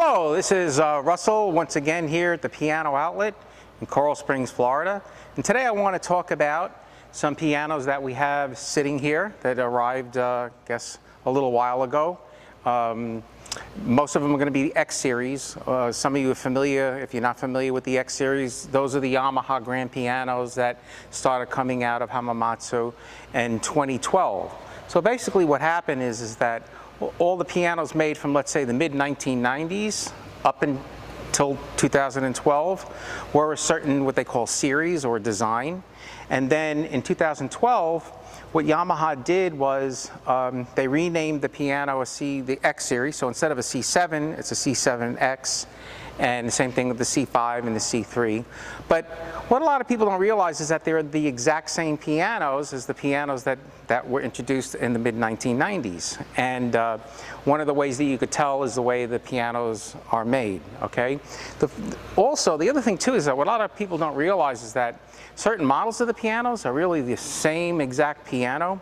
Hello, this is Russell once again here at the Piano Outlet in Coral Springs, Florida. And today I want to talk about some pianos that we have sitting here that arrived, I guess, a little while ago. Most of them are going to be the X series. Some of you are familiar. If you're not familiar with the X series, those are the Yamaha grand pianos that started coming out of Hamamatsu in 2012. So basically what happened is that all the pianos made from, let's say, the mid-1990s up until 2012 were a certain, what they call series or design. And then in 2012, what Yamaha did was they renamed the piano the X series. So instead of a C7, it's a C7X. And the same thing with the C5 and the C3. But what a lot of people don't realize is that they're the exact same pianos as the pianos that were introduced in the mid-1990s. And one of the ways that you could tell is the way the pianos are made, okay? Also, the other thing too is that what a lot of people don't realize is that certain models of the pianos are really the same exact piano.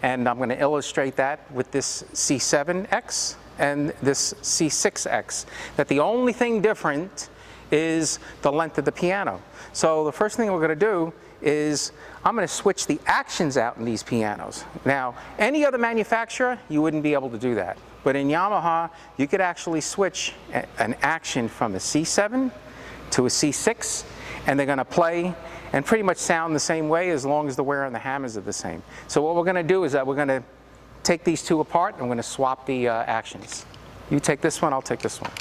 And I'm going to illustrate that with this C7X and this C6X, that the only thing different is the length of the piano. So the first thing we're going to do is I'm going to switch the actions out in these pianos. Now, any other manufacturer, you wouldn't be able to do that. But in Yamaha, you could actually switch an action from a C7 to a C6, and they're going to play and pretty much sound the same way as long as the wear on the hammers are the same. So what we're going to do is that we're going to take these two apart and we're going to swap the actions. You take this one, I'll take this one.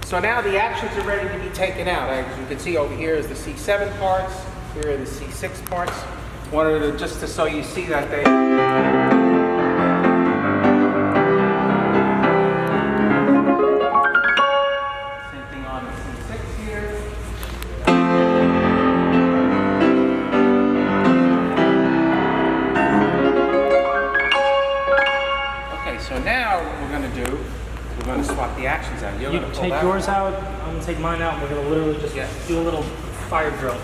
So now the actions are ready to be taken out. As you can see over here is the C7 parts, here are the C6 parts. Wanted to, just so you see that they... swap the actions out. You take yours out, I'm going to take mine out, and we're going to literally just do a little fire drill.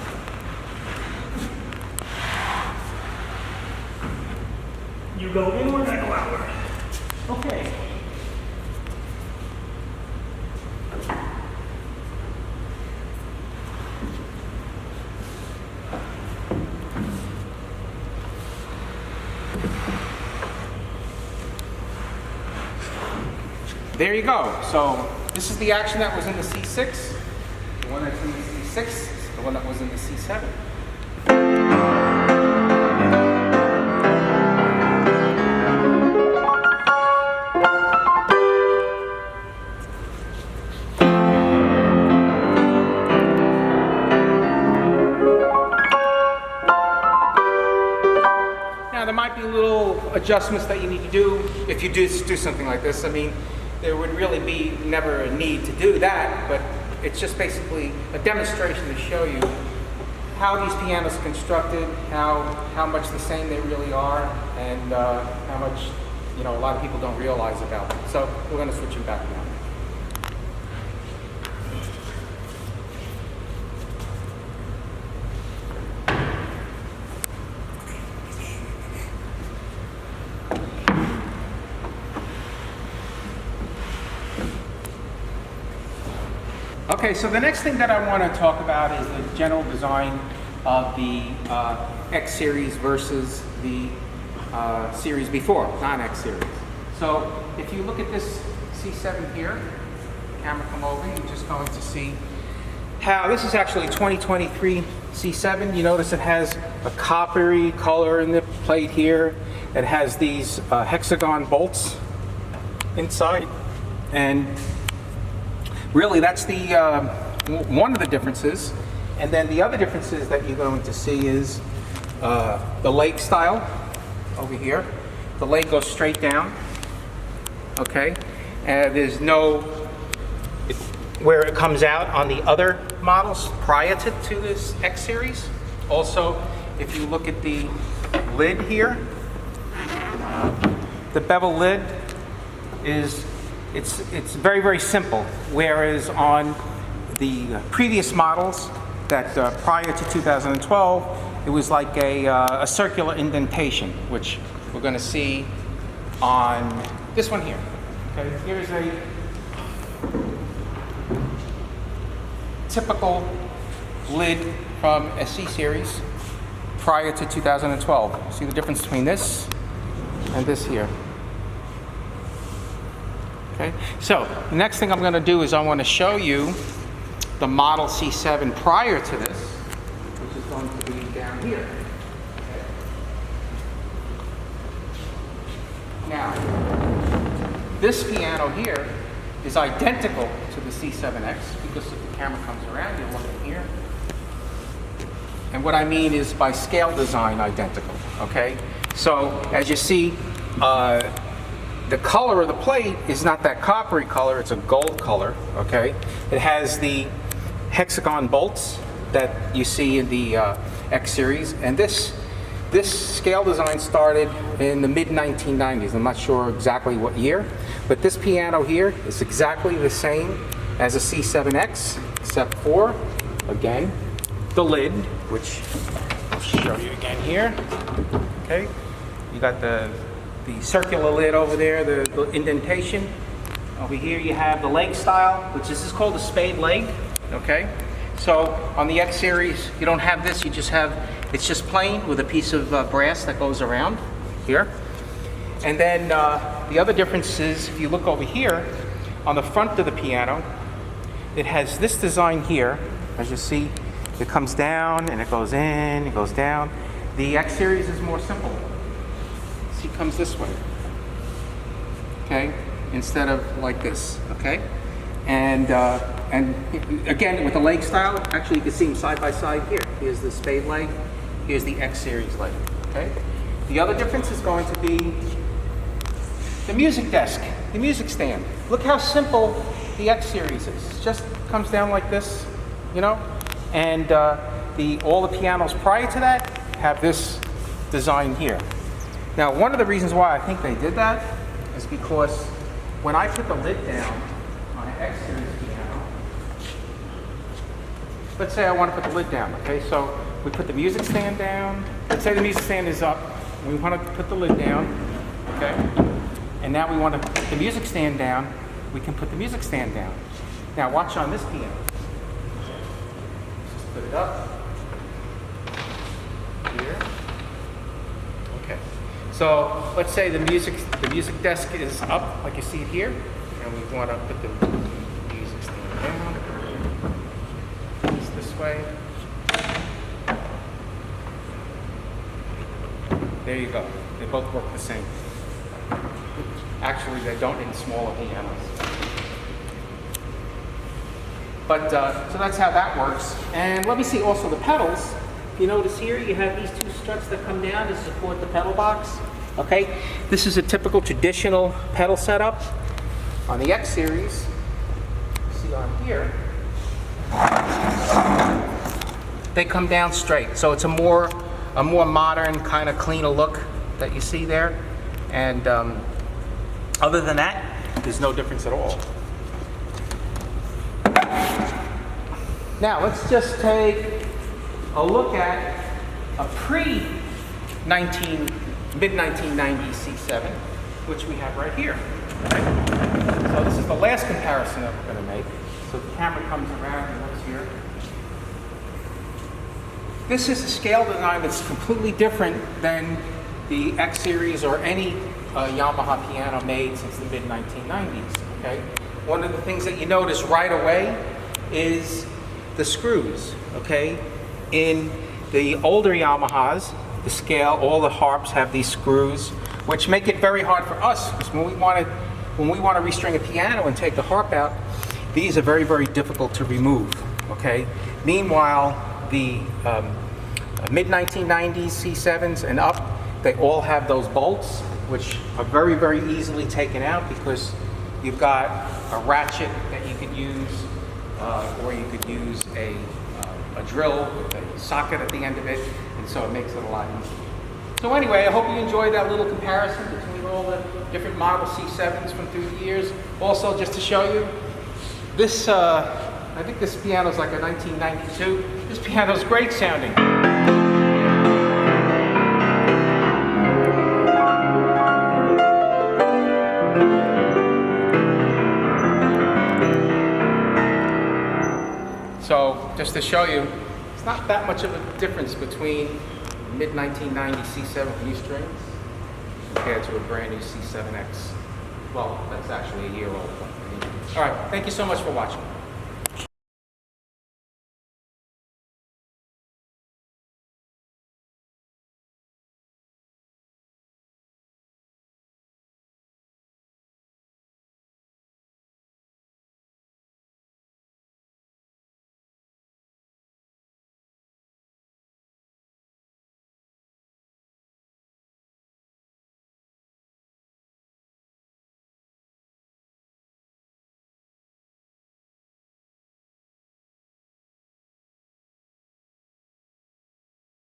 You go inward, I go outward. Okay. There you go. So this is the action that was in the C6. The one that's in the C6 is the one that was in the C7. Now there might be little adjustments that you need to do if you do something like this. I mean, there would really be never a need to do that, but it's just basically a demonstration to show you how these pianos are constructed, how much the same they really are, and how much, you know, a lot of people don't realize about them. So we're going to switch them back now. Okay, so the next thing that I want to talk about is the general design of the X series versus the series before, non-X series. So if you look at this C7 here, camera come over, you're just going to see how this is actually 2023 C7. You notice it has a coppery color in the plate here. It has these hexagon bolts inside, and really, that's the one of the differences. And then the other differences that you're going to see is the leg style over here. The leg goes straight down, okay? And there's no, where it comes out on the other models prior to this X series. Also, if you look at the lid here, the bevel lid is It's very, very simple, whereas on the previous models that prior to 2012, it was like a circular indentation, which we're going to see on this one here. Okay, here's a typical lid from a C series prior to 2012. See the difference between this and this here. Okay, so the next thing I'm going to do is I want to show you the Model C7 prior to this, which is going to be down here. Okay. Now, this piano here is identical to the C7X because if the camera comes around, you're looking here. And what I mean is by scale design identical, okay? So as you see, the color of the plate is not that coppery color, it's a gold color, okay? It has the hexagon bolts that you see in the X series, and this scale design started in the mid-1990s. I'm not sure exactly what year, but this piano here is exactly the same as a C7X, except for, again, the lid, which I'll show you again here, okay? You got the circular lid over there, the indentation. Over here you have the leg style, which is called a spade leg, okay? So on the X series, you don't have this, you just have, it's just plain with a piece of brass that goes around here. And then the other difference is, if you look over here, on the front of the piano, it has this design here. As you see, it comes down and it goes in, it goes down. The X series is more simple. See, it comes this way, okay, instead of like this, okay? And again, with the leg style, actually you can see them side by side here. Here's the spade leg, here's the X series leg, okay? The other difference is going to be the music desk, the music stand. Look how simple the X series is. It just comes down like this, you know? And all the pianos prior to that have this design here. Now, one of the reasons why I think they did that is because when I put the lid down on an X series piano, let's say I want to put the lid down, okay? So we put the music stand down. Let's say the music stand is up. We want to put the lid down, okay? And now we want to put the music stand down. We can put the music stand down. Now watch on this piano. Just put it up here. Okay. So let's say the music desk is up, like you see it here, and we want to put the music stand down. It's this way. There you go. They both work the same. Actually, they don't in smaller pianos. But so that's how that works. And let me see also the pedals. You notice here you have these two struts that come down to support the pedal box. Okay, this is a typical traditional pedal setup. On the X series, see on here, they come down straight. So it's a more modern, kind of cleaner look that you see there. And other than that, there's no difference at all. Now let's just take a look at a mid-1990s C7, which we have right here. Okay? So this is the last comparison that we're going to make. So the camera comes around and looks here. This is a scale design that's completely different than the X series or any Yamaha piano made since the mid-1990s. Okay? One of the things that you notice right away is the screws. Okay? In the older Yamahas, the scale, all the harps have these screws, which make it very hard for us. Because when we want to restring a piano and take the harp out, these are very, very difficult to remove. Okay. Meanwhile, the mid-1990s C7s and up, they all have those bolts, which are very, very easily taken out because you've got a ratchet that you can use, or you could use a drill with a socket at the end of it, and so it makes it a lot easier. So anyway, I hope you enjoyed that little comparison between all the different Model C7s from through the years. Also, just to show you, this, I think this piano is like a 1992. This piano is great sounding. just to show you, it's not that much of a difference between mid-1990 C7 V strings compared to a brand new C7X. Well, that's actually a year old. All right, thank you so much for watching.